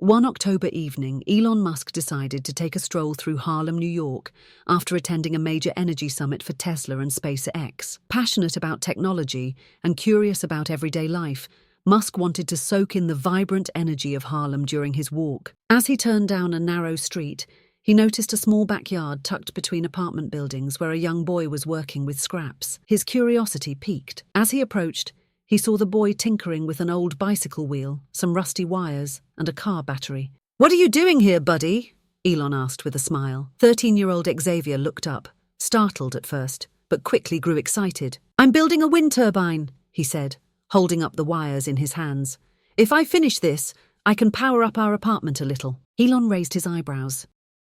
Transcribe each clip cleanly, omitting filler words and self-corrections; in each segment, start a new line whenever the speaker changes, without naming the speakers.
One October evening, Elon Musk decided to take a stroll through Harlem, New York, after attending a major energy summit for Tesla and SpaceX. Passionate about technology and curious about everyday life, Musk wanted to soak in the vibrant energy of Harlem during his walk. As he turned down a narrow street, he noticed a small backyard tucked between apartment buildings where a young boy was working with scraps. His curiosity piqued. As he approached, he saw the boy tinkering with an old bicycle wheel, some rusty wires, and a car battery. "What are you doing here, buddy?" Elon asked with a smile. 13-year-old Xavier looked up, startled at first, but quickly grew excited. "I'm building a wind turbine," he said, holding up the wires in his hands. "If I finish this, I can power up our apartment a little." Elon raised his eyebrows.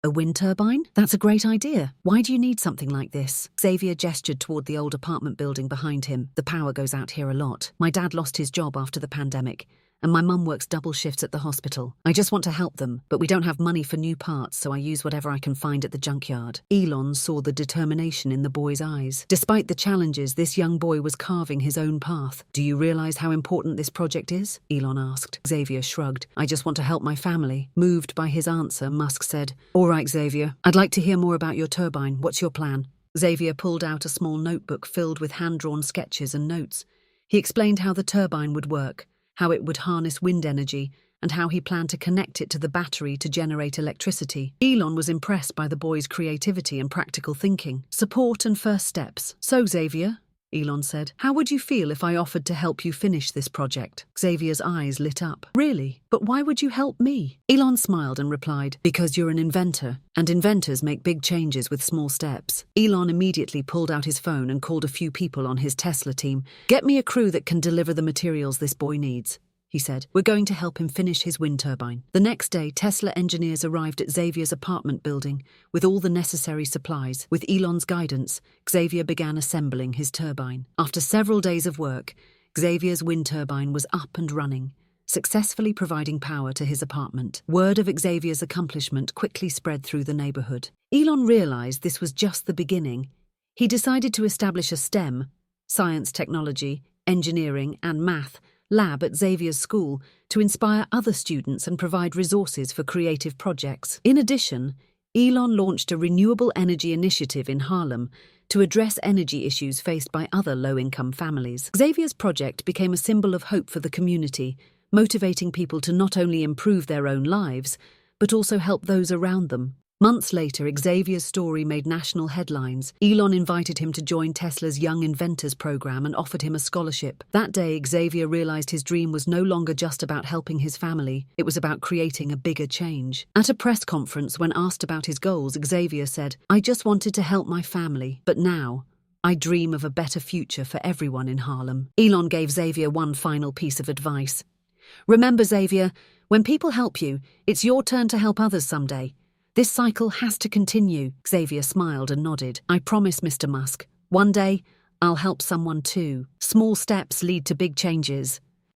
"A wind turbine? That's a great idea. Why do you need something like this?" Xavier gestured toward the old apartment building behind him. "The power goes out here a lot. My dad lost his job after the pandemic, and my mum works double shifts at the hospital. I just want to help them, but we don't have money for new parts, so I use whatever I can find at the junkyard." Elon saw the determination in the boy's eyes. Despite the challenges, this young boy was carving his own path. "Do you realize how important this project is?" Elon asked. Xavier shrugged. "I just want to help my family." Moved by his answer, Musk said, "All right, Xavier, I'd like to hear more about your turbine. What's your plan?" Xavier pulled out a small notebook filled with hand-drawn sketches and notes. He explained how the turbine would work, how it would harness wind energy, and how he planned to connect it to the battery to generate electricity. Elon was impressed by the boy's creativity and practical thinking. "Support and first steps. So, Xavier," Elon said, "how would you feel if I offered to help you finish this project?" Xavier's eyes lit up. "Really? But why would you help me?" Elon smiled and replied, "Because you're an inventor, and inventors make big changes with small steps." Elon immediately pulled out his phone and called a few people on his Tesla team. "Get me a crew that can deliver the materials this boy needs," he said. "We're going to help him finish his wind turbine." The next day, Tesla engineers arrived at Xavier's apartment building with all the necessary supplies. With Elon's guidance, Xavier began assembling his turbine. After several days of work, Xavier's wind turbine was up and running, successfully providing power to his apartment. Word of Xavier's accomplishment quickly spread through the neighborhood. Elon realized this was just the beginning. He decided to establish a STEM, science, technology, engineering, and math, lab at Xavier's school to inspire other students and provide resources for creative projects. In addition, Elon launched a renewable energy initiative in Harlem to address energy issues faced by other low-income families. Xavier's project became a symbol of hope for the community, motivating people to not only improve their own lives, but also help those around them. Months later, Xavier's story made national headlines. Elon invited him to join Tesla's Young Inventors program and offered him a scholarship. That day, Xavier realized his dream was no longer just about helping his family, it was about creating a bigger change. At a press conference, when asked about his goals, Xavier said, "I just wanted to help my family, but now I dream of a better future for everyone in Harlem." Elon gave Xavier one final piece of advice. "Remember, Xavier, when people help you, it's your turn to help others someday. This cycle has to continue." Xavier smiled and nodded. "I promise, Mr. Musk. One day, I'll help someone too. Small steps lead to big changes."